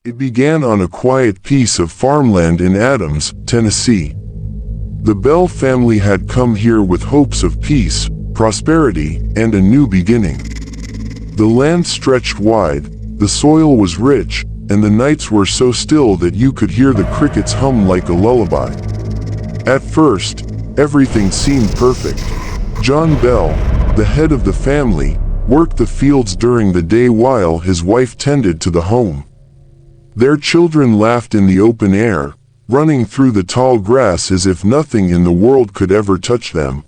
It began on a quiet piece of farmland in Adams, Tennessee. The Bell family had come here with hopes of peace, prosperity, and a new beginning. The land stretched wide, the soil was rich, and the nights were so still that you could hear the crickets hum like a lullaby. At first, everything seemed perfect. John Bell, the head of the family, worked the fields during the day while his wife tended to the home. Their children laughed in the open air, running through the tall grass as if nothing in the world could ever touch them.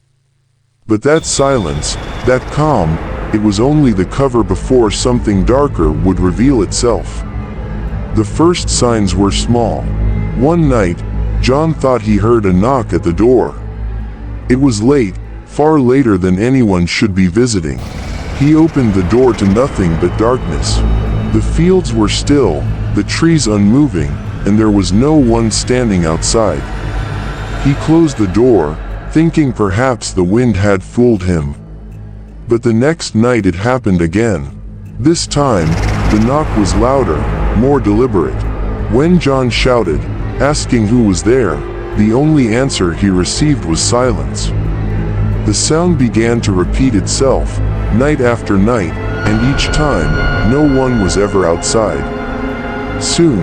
But that silence, that calm, it was only the cover before something darker would reveal itself. The first signs were small. One night, John thought he heard a knock at the door. It was late, far later than anyone should be visiting. He opened the door to nothing but darkness. The fields were still, the trees unmoving, and there was no one standing outside. He closed the door, thinking perhaps the wind had fooled him. But the next night it happened again. This time, the knock was louder, more deliberate. When John shouted, asking who was there, the only answer he received was silence. The sound began to repeat itself, night after night, and each time, no one was ever outside. Soon,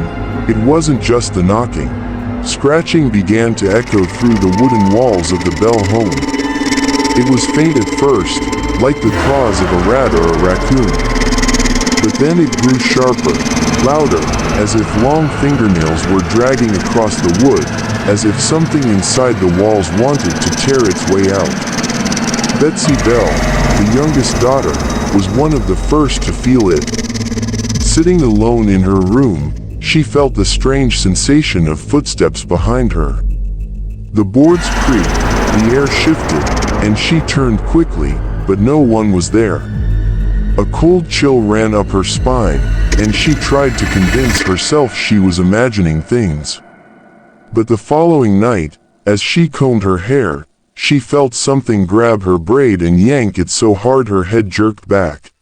it wasn't just the knocking. Scratching began to echo through the wooden walls of the Bell home. It was faint at first, like the claws of a rat or a raccoon. But then it grew sharper, louder, as if long fingernails were dragging across the wood, as if something inside the walls wanted to tear its way out. Betsy Bell, the youngest daughter, was one of the first to feel it. Sitting alone in her room, she felt the strange sensation of footsteps behind her. The boards creaked, the air shifted, and she turned quickly, but no one was there. A cold chill ran up her spine, and she tried to convince herself she was imagining things. But the following night, as she combed her hair, she felt something grab her braid and yank it so hard her head jerked back.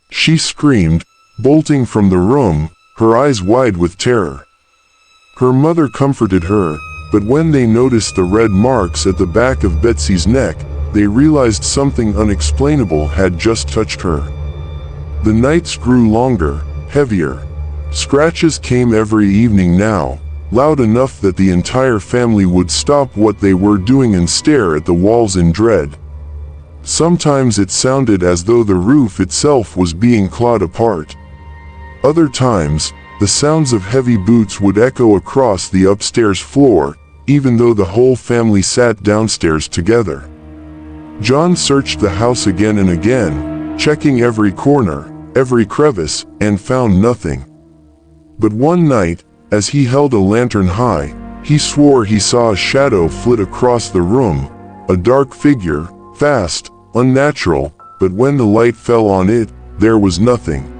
She screamed, bolting from the room, her eyes wide with terror. Her mother comforted her, but when they noticed the red marks at the back of Betsy's neck, they realized something unexplainable had just touched her. The nights grew longer, heavier. Scratches came every evening now, loud enough that the entire family would stop what they were doing and stare at the walls in dread. Sometimes it sounded as though the roof itself was being clawed apart. Other times, the sounds of heavy boots would echo across the upstairs floor, even though the whole family sat downstairs together. John searched the house again and again, checking every corner, every crevice, and found nothing. But one night, as he held a lantern high, he swore he saw a shadow flit across the room, a dark figure, fast, unnatural, but when the light fell on it, there was nothing.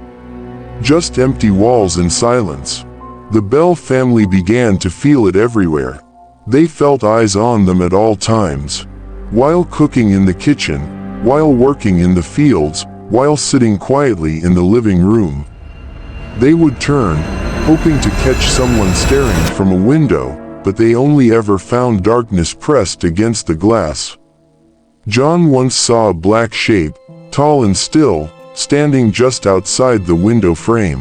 Just empty walls and silence. The Bell family began to feel it everywhere. They felt eyes on them at all times. While cooking in the kitchen, while working in the fields, while sitting quietly in the living room. They would turn, hoping to catch someone staring from a window, but they only ever found darkness pressed against the glass. John once saw a black shape, tall and still, standing just outside the window frame.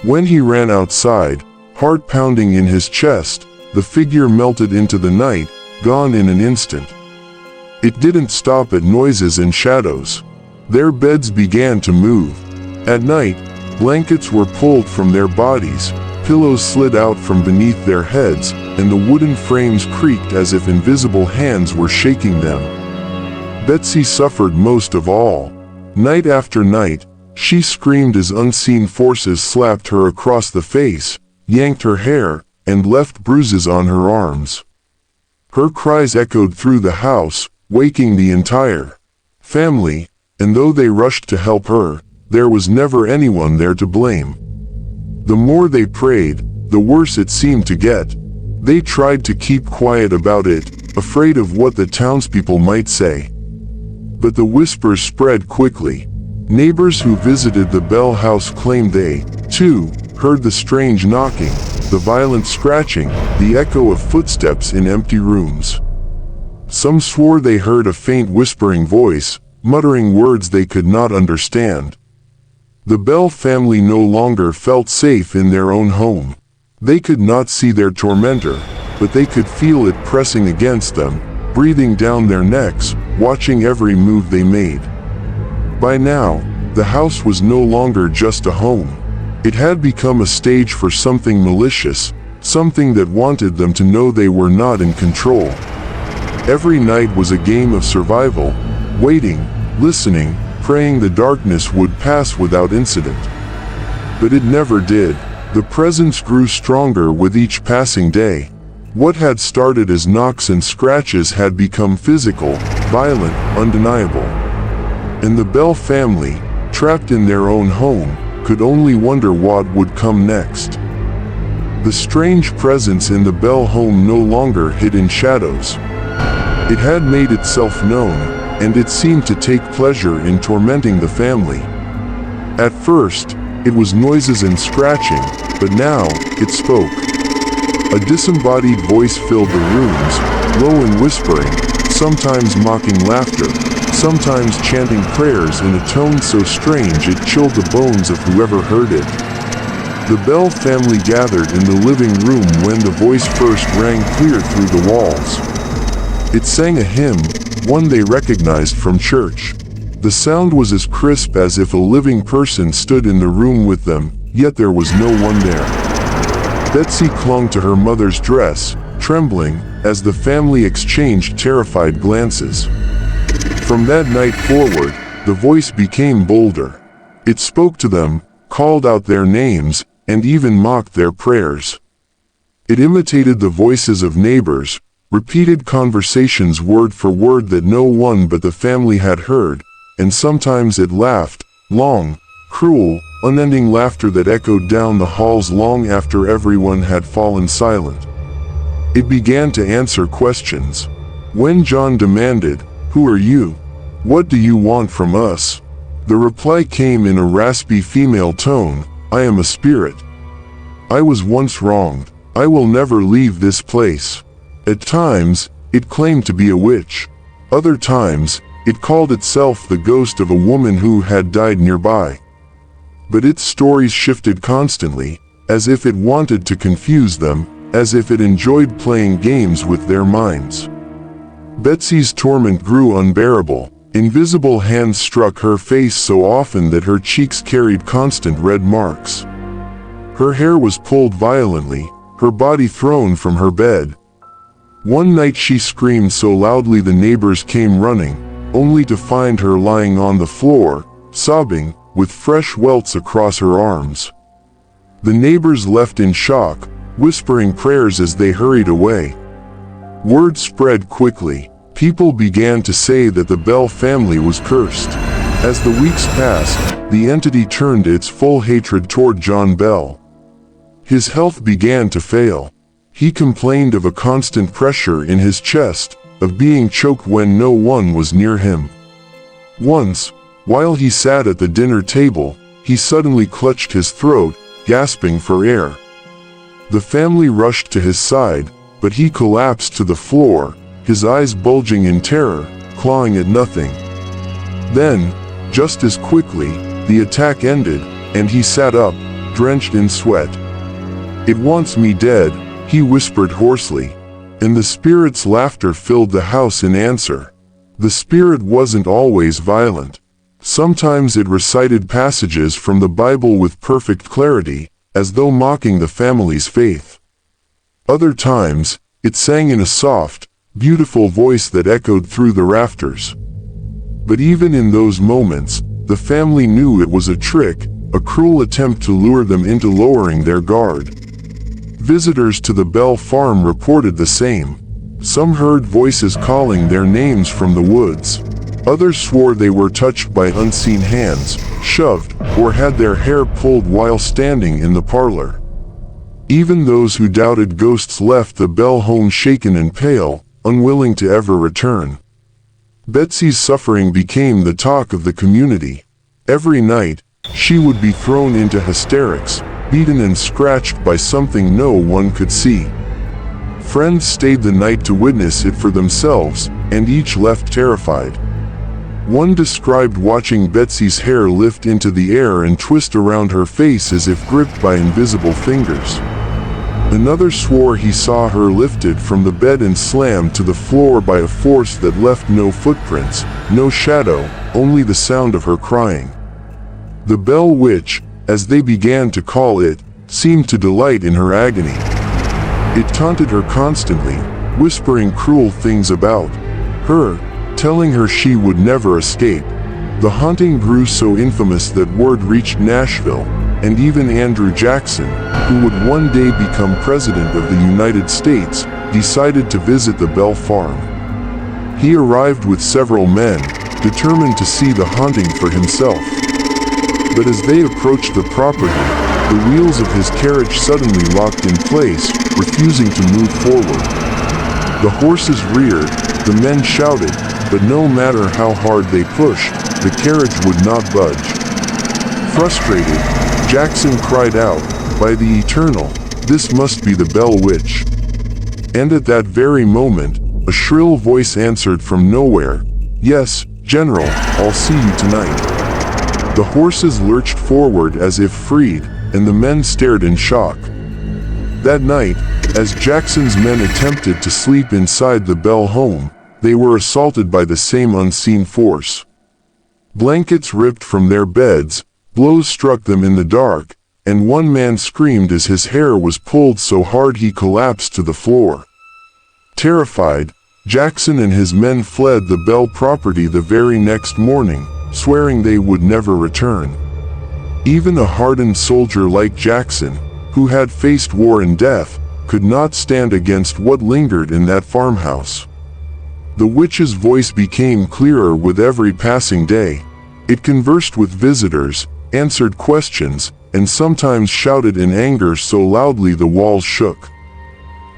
When he ran outside, heart pounding in his chest, the figure melted into the night, gone in an instant. It didn't stop at noises and shadows. Their beds began to move. At night, blankets were pulled from their bodies, pillows slid out from beneath their heads, and the wooden frames creaked as if invisible hands were shaking them. Betsy suffered most of all. Night after night, she screamed as unseen forces slapped her across the face, yanked her hair, and left bruises on her arms. Her cries echoed through the house, waking the entire family, and though they rushed to help her, there was never anyone there to blame. The more they prayed, the worse it seemed to get. They tried to keep quiet about it, afraid of what the townspeople might say. But the whispers spread quickly. Neighbors who visited the Bell house claimed they, too, heard the strange knocking, the violent scratching, the echo of footsteps in empty rooms. Some swore they heard a faint whispering voice, muttering words they could not understand. The Bell family no longer felt safe in their own home. They could not see their tormentor, but they could feel it pressing against them, breathing down their necks, watching every move they made. By now, the house was no longer just a home. It had become a stage for something malicious, something that wanted them to know they were not in control. Every night was a game of survival, waiting, listening, praying the darkness would pass without incident. But it never did. The presence grew stronger with each passing day. What had started as knocks and scratches had become physical, violent, undeniable. And the Bell family, trapped in their own home, could only wonder what would come next. The strange presence in the Bell home no longer hid in shadows. It had made itself known, and it seemed to take pleasure in tormenting the family. At first, it was noises and scratching, but now, it spoke. A disembodied voice filled the rooms, low and whispering, sometimes mocking laughter, sometimes chanting prayers in a tone so strange it chilled the bones of whoever heard it. The Bell family gathered in the living room when the voice first rang clear through the walls. It sang a hymn, one they recognized from church. The sound was as crisp as if a living person stood in the room with them, yet there was no one there. Betsy clung to her mother's dress, trembling, as the family exchanged terrified glances. From that night forward, the voice became bolder. It spoke to them, called out their names, and even mocked their prayers. It imitated the voices of neighbors, repeated conversations word for word that no one but the family had heard, and sometimes it laughed, long, cruel, unending laughter that echoed down the halls long after everyone had fallen silent. It began to answer questions. When John demanded, "Who are you? What do you want from us?" the reply came in a raspy female tone, "I am a spirit. I was once wronged. I will never leave this place." At times, it claimed to be a witch. Other times, it called itself the ghost of a woman who had died nearby. But its stories shifted constantly, as if it wanted to confuse them, as if it enjoyed playing games with their minds. Betsy's torment grew unbearable. Invisible hands struck her face so often that her cheeks carried constant red marks. Her hair was pulled violently, her body thrown from her bed. One night she screamed so loudly the neighbors came running, only to find her lying on the floor, sobbing, with fresh welts across her arms. The neighbors left in shock, whispering prayers as they hurried away. Word spread quickly. People began to say that the Bell family was cursed. As the weeks passed, the entity turned its full hatred toward John Bell. His health began to fail. He complained of a constant pressure in his chest, of being choked when no one was near him. Once, while he sat at the dinner table, he suddenly clutched his throat, gasping for air. The family rushed to his side, but he collapsed to the floor, his eyes bulging in terror, clawing at nothing. Then, just as quickly, the attack ended, and he sat up, drenched in sweat. "It wants me dead," he whispered hoarsely, and the spirit's laughter filled the house in answer. The spirit wasn't always violent. Sometimes it recited passages from the Bible with perfect clarity, as though mocking the family's faith. Other times, it sang in a soft, beautiful voice that echoed through the rafters. But even in those moments, the family knew it was a trick, a cruel attempt to lure them into lowering their guard. Visitors to the Bell farm reported the same. Some heard voices calling their names from the woods. Others swore they were touched by unseen hands, shoved, or had their hair pulled while standing in the parlor. Even those who doubted ghosts left the Bell home shaken and pale, unwilling to ever return. Betsy's suffering became the talk of the community. Every night, she would be thrown into hysterics, beaten and scratched by something no one could see. Friends stayed the night to witness it for themselves, and each left terrified. One described watching Betsy's hair lift into the air and twist around her face as if gripped by invisible fingers. Another swore he saw her lifted from the bed and slammed to the floor by a force that left no footprints, no shadow, only the sound of her crying. The Bell Witch, as they began to call it, seemed to delight in her agony. It taunted her constantly, whispering cruel things about her, telling her she would never escape. The haunting grew so infamous that word reached Nashville, and even Andrew Jackson, who would one day become President of the United States, decided to visit the Bell farm. He arrived with several men, determined to see the haunting for himself. But as they approached the property, the wheels of his carriage suddenly locked in place, refusing to move forward. The horses reared, the men shouted, but no matter how hard they pushed, the carriage would not budge. Frustrated, Jackson cried out, "By the Eternal, this must be the Bell Witch." And at that very moment, a shrill voice answered from nowhere, "Yes, General, I'll see you tonight." The horses lurched forward as if freed, and the men stared in shock. That night, as Jackson's men attempted to sleep inside the Bell home, they were assaulted by the same unseen force. Blankets ripped from their beds, blows struck them in the dark, and one man screamed as his hair was pulled so hard he collapsed to the floor. Terrified, Jackson and his men fled the Bell property the very next morning, swearing they would never return. Even a hardened soldier like Jackson, who had faced war and death, could not stand against what lingered in that farmhouse. The witch's voice became clearer with every passing day. It conversed with visitors, answered questions, and sometimes shouted in anger so loudly the walls shook.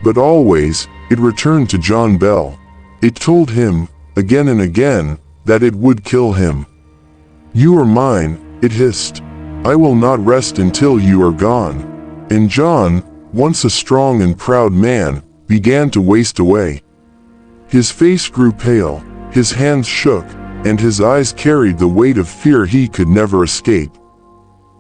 But always, it returned to John Bell. It told him, again and again, that it would kill him. "You are mine," it hissed. "I will not rest until you are gone." And John, once a strong and proud man, began to waste away. His face grew pale, his hands shook, and his eyes carried the weight of fear he could never escape.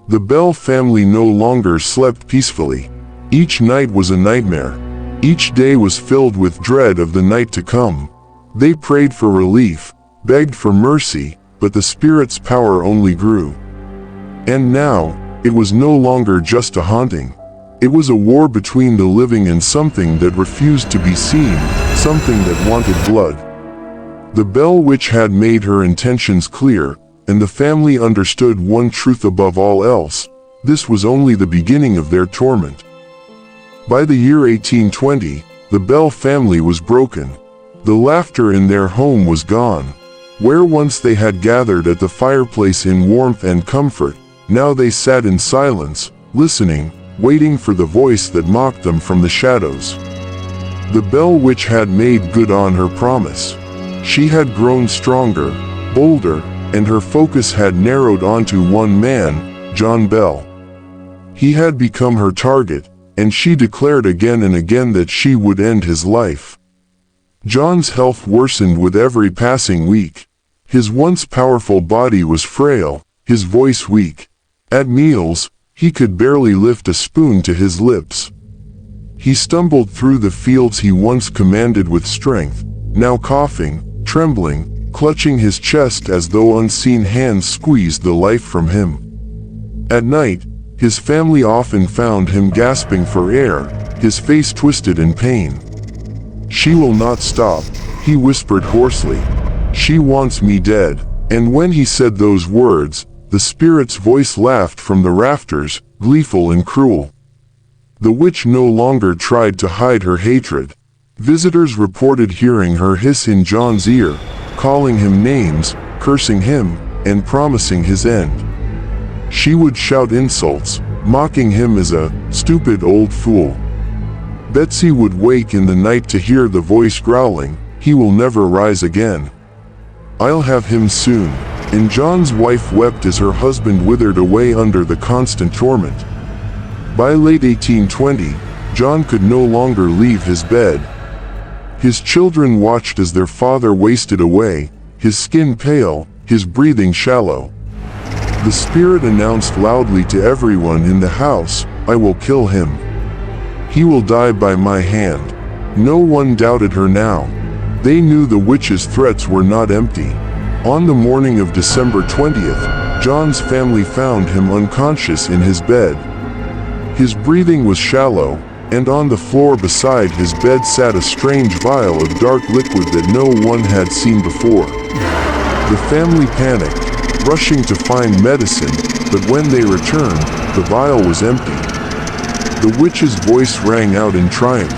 The Bell family no longer slept peacefully. Each night was a nightmare. Each day was filled with dread of the night to come. They prayed for relief, begged for mercy, but the spirit's power only grew. And now, it was no longer just a haunting. It was a war between the living and something that refused to be seen, something that wanted blood. The Bell Witch had made her intentions clear, and the family understood one truth above all else: this was only the beginning of their torment. By the year 1820, the Bell family was broken. The laughter in their home was gone. Where once they had gathered at the fireplace in warmth and comfort, now they sat in silence, listening, waiting for the voice that mocked them from the shadows. The Bell Witch had made good on her promise. She had grown stronger, bolder, and her focus had narrowed onto one man, John Bell. He had become her target, and she declared again and again that she would end his life. John's health worsened with every passing week. His once powerful body was frail, his voice weak. At meals, he could barely lift a spoon to his lips. He stumbled through the fields he once commanded with strength, now coughing, trembling, clutching his chest as though unseen hands squeezed the life from him. At night, his family often found him gasping for air, his face twisted in pain. "She will not stop," he whispered hoarsely. "She wants me dead." And when he said those words, the spirit's voice laughed from the rafters, gleeful and cruel. The witch no longer tried to hide her hatred. Visitors reported hearing her hiss in John's ear, calling him names, cursing him, and promising his end. She would shout insults, mocking him as a stupid old fool. Betsy would wake in the night to hear the voice growling, "He will never rise again. I'll have him soon." And John's wife wept as her husband withered away under the constant torment. By late 1820, John could no longer leave his bed. His children watched as their father wasted away, his skin pale, his breathing shallow. The spirit announced loudly to everyone in the house, "I will kill him. He will die by my hand." No one doubted her now. They knew the witch's threats were not empty. On the morning of December 20th, John's family found him unconscious in his bed. His breathing was shallow, and on the floor beside his bed sat a strange vial of dark liquid that no one had seen before. The family panicked, rushing to find medicine, but when they returned, the vial was empty. The witch's voice rang out in triumph.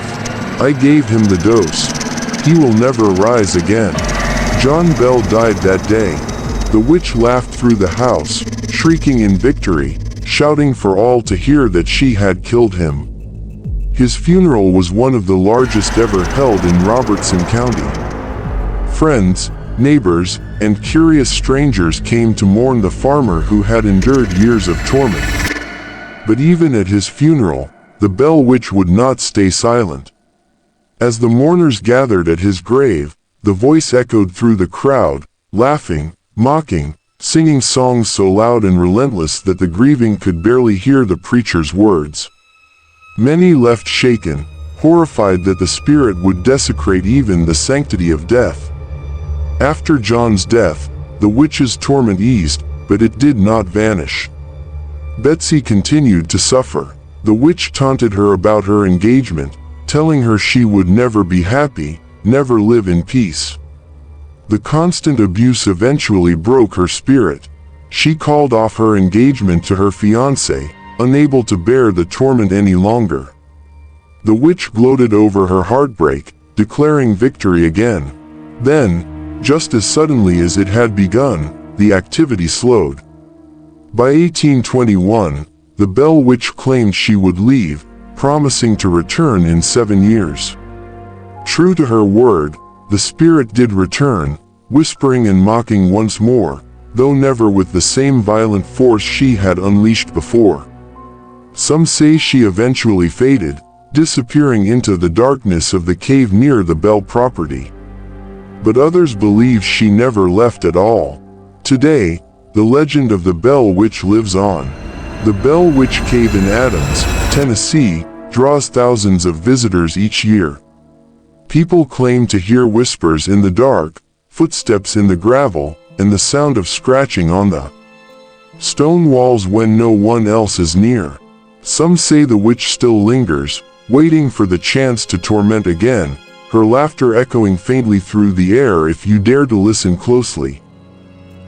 "I gave him the dose. He will never rise again." John Bell died that day. The witch laughed through the house, shrieking in victory, shouting for all to hear that she had killed him. His funeral was one of the largest ever held in Robertson County. Friends, neighbors, and curious strangers came to mourn the farmer who had endured years of torment. But even at his funeral, the Bell Witch would not stay silent. As the mourners gathered at his grave, the voice echoed through the crowd, laughing, mocking, singing songs so loud and relentless that the grieving could barely hear the preacher's words. Many left shaken, horrified that the spirit would desecrate even the sanctity of death. After John's death, the witch's torment eased, but it did not vanish. Betsy continued to suffer. The witch taunted her about her engagement, telling her she would never be happy, never live in peace. The constant abuse eventually broke her spirit. She called off her engagement to her fiancé, unable to bear the torment any longer. The witch gloated over her heartbreak, declaring victory again. Then, just as suddenly as it had begun, the activity slowed. By 1821, the Bell Witch claimed she would leave, promising to return in 7 years. True to her word, the spirit did return, whispering and mocking once more, though never with the same violent force she had unleashed before. Some say she eventually faded, disappearing into the darkness of the cave near the Bell property. But others believe she never left at all. Today, the legend of the Bell Witch lives on. The Bell Witch Cave in Adams, Tennessee, draws thousands of visitors each year. People claim to hear whispers in the dark, footsteps in the gravel, and the sound of scratching on the stone walls when no one else is near. Some say the witch still lingers, waiting for the chance to torment again, her laughter echoing faintly through the air if you dare to listen closely.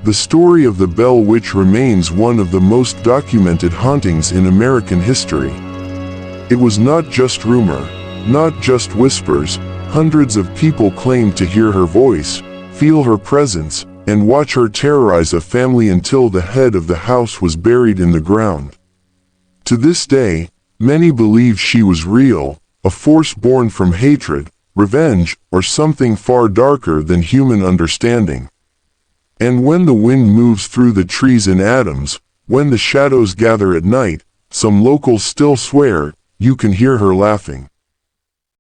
The story of the Bell Witch remains one of the most documented hauntings in American history. It was not just rumor, not just whispers. Hundreds of people claimed to hear her voice, feel her presence, and watch her terrorize a family until the head of the house was buried in the ground. To this day, many believe she was real, a force born from hatred, revenge, or something far darker than human understanding. And when the wind moves through the trees in Adams, when the shadows gather at night, some locals still swear, you can hear her laughing.